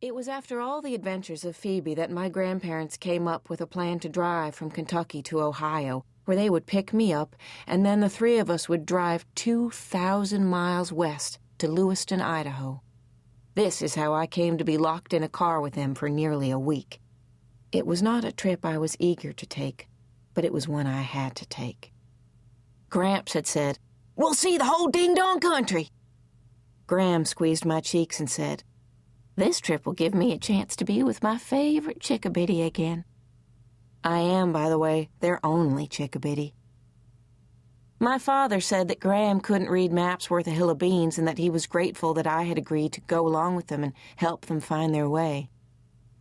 It was after all the adventures of Phoebe that my grandparents came up with a plan to drive from Kentucky to Ohio, where they would pick me up, and then the three of us would drive 2,000 miles west to Lewiston, Idaho. This is how I came to be locked in a car with them for nearly a week. It was not a trip I was eager to take, but it was one I had to take. Gramps had said, "We'll see the whole ding-dong country." Graham squeezed my cheeks and said, "This trip will give me a chance to be with my favorite chickabiddy again." I am, by the way, their only chickabiddy. My father said that Graham couldn't read maps worth a hill of beans and that he was grateful that I had agreed to go along with them and help them find their way.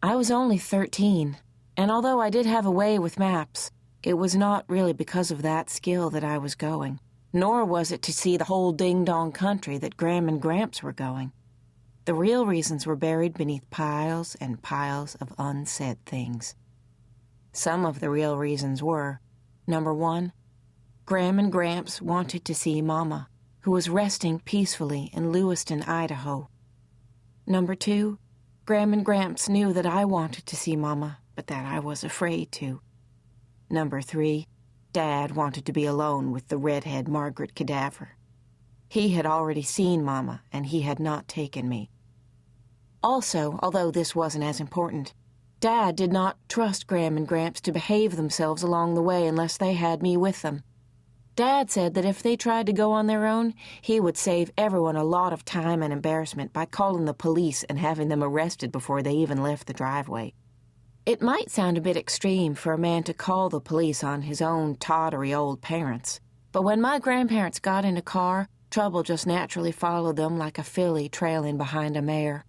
I was only 13, and although I did have a way with maps, it was not really because of that skill that I was going, nor was it to see the whole ding-dong country that Graham and Gramps were going. The real reasons were buried beneath piles and piles of unsaid things. Some of the real reasons were, number one, Graham and Gramps wanted to see Mama, who was resting peacefully in Lewiston, Idaho. Number two, Graham and Gramps knew that I wanted to see Mama, but that I was afraid to. Number three, Dad wanted to be alone with the redhead Margaret cadaver. He had already seen Mama, and he had not taken me. Also, although this wasn't as important, Dad did not trust Graham and Gramps to behave themselves along the way unless they had me with them. Dad said that if they tried to go on their own, he would save everyone a lot of time and embarrassment by calling the police and having them arrested before they even left the driveway. It might sound a bit extreme for a man to call the police on his own tottery old parents, but when my grandparents got in a car, trouble just naturally followed them like a filly trailing behind a mare.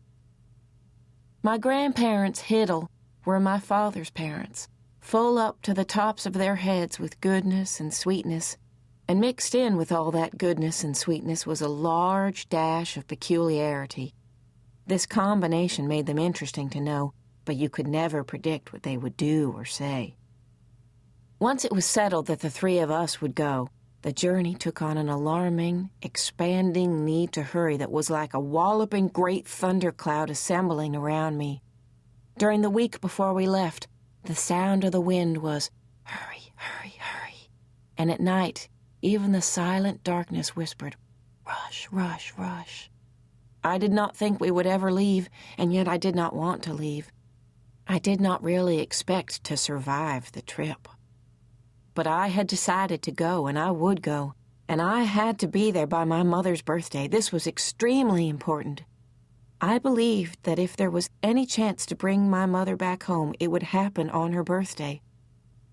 My grandparents, Hiddle, were my father's parents, full up to the tops of their heads with goodness and sweetness, and mixed in with all that goodness and sweetness was a large dash of peculiarity. This combination made them interesting to know, but you could never predict what they would do or say. Once it was settled that the three of us would go, the journey took on an alarming, expanding need to hurry that was like a walloping great thundercloud assembling around me. During the week before we left, the sound of the wind was, "Hurry, hurry, hurry." And at night, even the silent darkness whispered, "Rush, rush, rush." I did not think we would ever leave, and yet I did not want to leave. I did not really expect to survive the trip. But I had decided to go, and I would go, and I had to be there by my mother's birthday. This was extremely important. I believed that if there was any chance to bring my mother back home, it would happen on her birthday.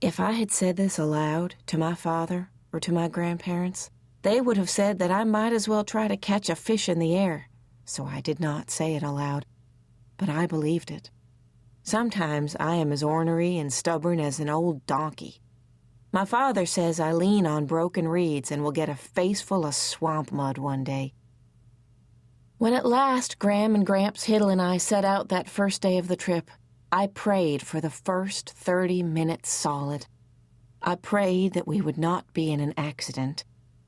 If I had said this aloud to my father or to my grandparents, they would have said that I might as well try to catch a fish in the air, so I did not say it aloud. But I believed it. Sometimes I am as ornery and stubborn as an old donkey. My father says I lean on broken reeds and will get a face full of swamp mud one day. When at last Graham and Gramps Hiddle and I set out that first day of the trip, I prayed for the first 30 minutes solid. I prayed that we would not be in an accident.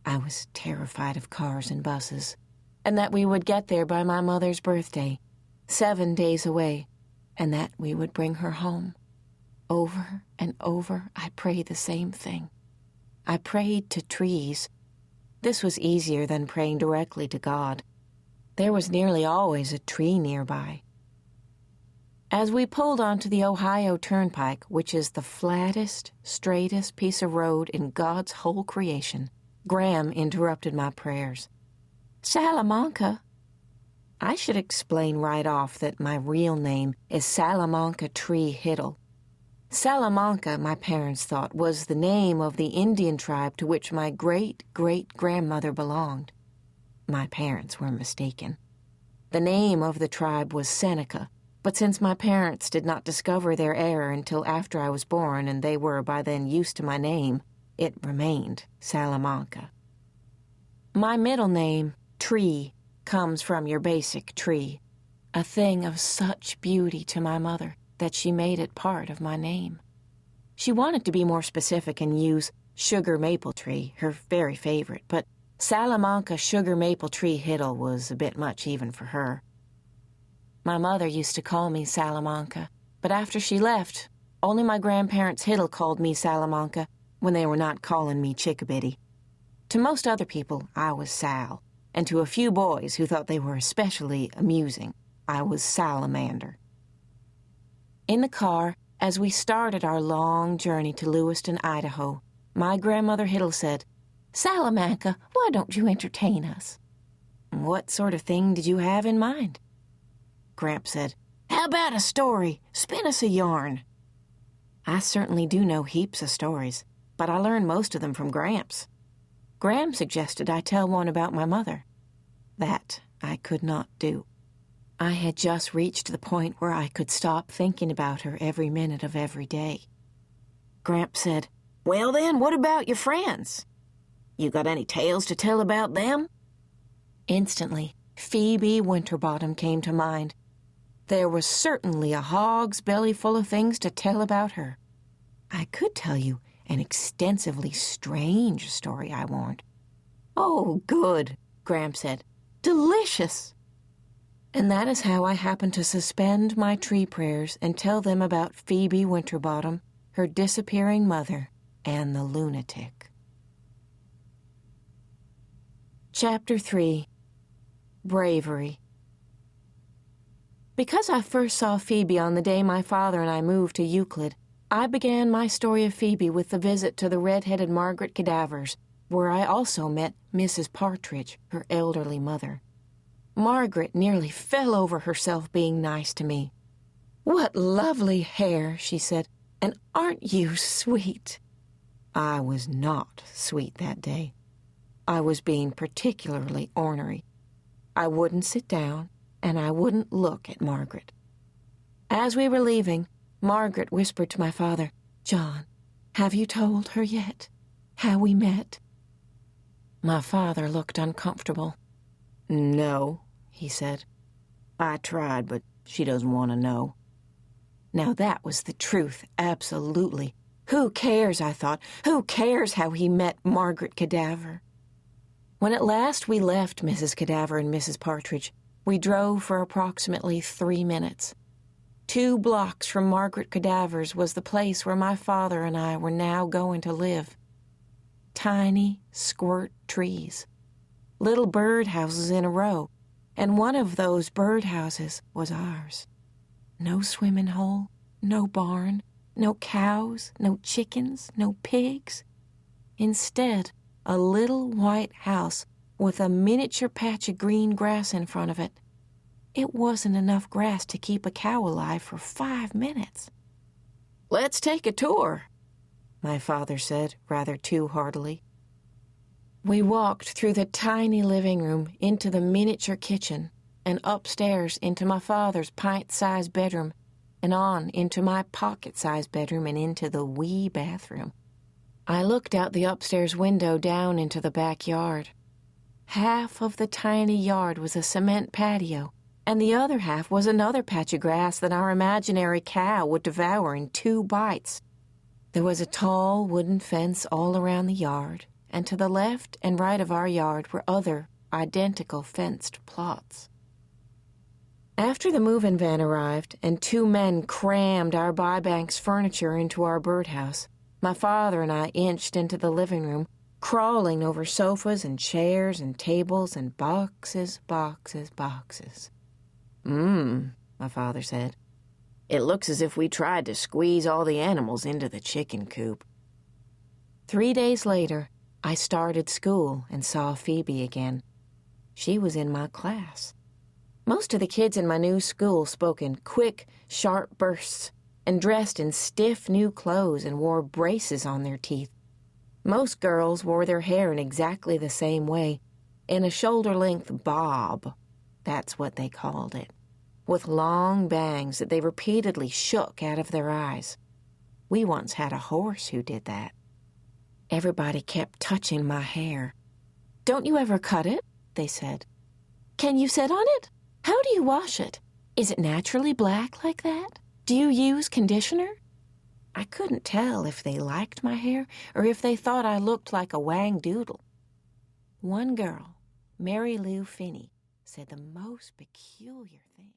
I was terrified of cars and buses. And that we would get there by my mother's birthday, 7 days away, and that we would bring her home. Over and over, I prayed the same thing. I prayed to trees. This was easier than praying directly to God. There was nearly always a tree nearby. As we pulled onto the Ohio Turnpike, which is the flattest, straightest piece of road in God's whole creation, Graham interrupted my prayers. "Salamanca." I should explain right off that my real name is Salamanca Tree Hiddle. Salamanca, my parents thought, was the name of the Indian tribe to which my great-great-grandmother belonged. My parents were mistaken. The name of the tribe was Seneca, but since my parents did not discover their error until after I was born and they were by then used to my name, it remained Salamanca. My middle name, Tree, comes from your basic tree, a thing of such beauty to my mother that she made it part of my name. She wanted to be more specific and use sugar maple tree, her very favorite, but Salamanca sugar maple tree Hiddle was a bit much even for her. My mother used to call me Salamanca, but after she left, only my grandparents Hiddle called me Salamanca when they were not calling me Chickabiddy. To most other people, I was Sal, and to a few boys who thought they were especially amusing, I was Salamander. In the car, as we started our long journey to Lewiston, Idaho, my grandmother Hiddle said, "Salamanca, why don't you entertain us?" "What sort of thing did you have in mind?" Gramp said, "How about a story? Spin us a yarn." I certainly do know heaps of stories, but I learned most of them from Gramps. Graham suggested I tell one about my mother. That I could not do. I had just reached the point where I could stop thinking about her every minute of every day. Gramps said, "Well then, what about your friends? You got any tales to tell about them?" Instantly, Phoebe Winterbottom came to mind. There was certainly a hog's belly full of things to tell about her. I could tell you an extensively strange story, I warned. "Oh, good," Gramps said. "Delicious." And that is how I happened to suspend my tree prayers and tell them about Phoebe Winterbottom, her disappearing mother, and the lunatic. Chapter 3. Bravery. Because I first saw Phoebe on the day my father and I moved to Euclid, I began my story of Phoebe with the visit to the red-headed Margaret Cadavers, where I also met Mrs. Partridge, her elderly mother. Margaret nearly fell over herself being nice to me. "What lovely hair," she said, "and aren't you sweet?" I was not sweet that day. I was being particularly ornery. I wouldn't sit down, and I wouldn't look at Margaret. As we were leaving, Margaret whispered to my father, "John, have you told her yet how we met?" My father looked uncomfortable. "No," he said. "I tried, but she doesn't want to know." Now that was the truth, absolutely. Who cares, I thought. Who cares how he met Margaret Cadaver? When at last we left Mrs. Cadaver and Mrs. Partridge, we drove for approximately 3 minutes. 2 blocks from Margaret Cadaver's was the place where my father and I were now going to live. Tiny, squirt trees. Little birdhouses in a row, and one of those birdhouses was ours. No swimming hole, no barn, no cows, no chickens, no pigs. Instead, a little white house with a miniature patch of green grass in front of it. It wasn't enough grass to keep a cow alive for 5 minutes. "Let's take a tour," my father said, rather too heartily. We walked through the tiny living room into the miniature kitchen and upstairs into my father's pint-sized bedroom and on into my pocket-sized bedroom and into the wee bathroom. I looked out the upstairs window down into the backyard. Half of the tiny yard was a cement patio, and the other half was another patch of grass that our imaginary cow would devour in 2 bites. There was a tall wooden fence all around the yard, and to the left and right of our yard were other, identical fenced plots. After the move-in van arrived and 2 men crammed our Bybank's furniture into our birdhouse, my father and I inched into the living room, crawling over sofas and chairs and tables and boxes. My father said. "It looks as if we tried to squeeze all the animals into the chicken coop." 3 days later, I started school and saw Phoebe again. She was in my class. Most of the kids in my new school spoke in quick, sharp bursts and dressed in stiff new clothes and wore braces on their teeth. Most girls wore their hair in exactly the same way, in a shoulder-length bob. That's what they called it, with long bangs that they repeatedly shook out of their eyes. We once had a horse who did that. Everybody kept touching my hair. "Don't you ever cut it?" they said. "Can you sit on it? How do you wash it? Is it naturally black like that? Do you use conditioner?" I couldn't tell if they liked my hair or if they thought I looked like a wang-doodle. One girl, Mary Lou Finney, said the most peculiar thing.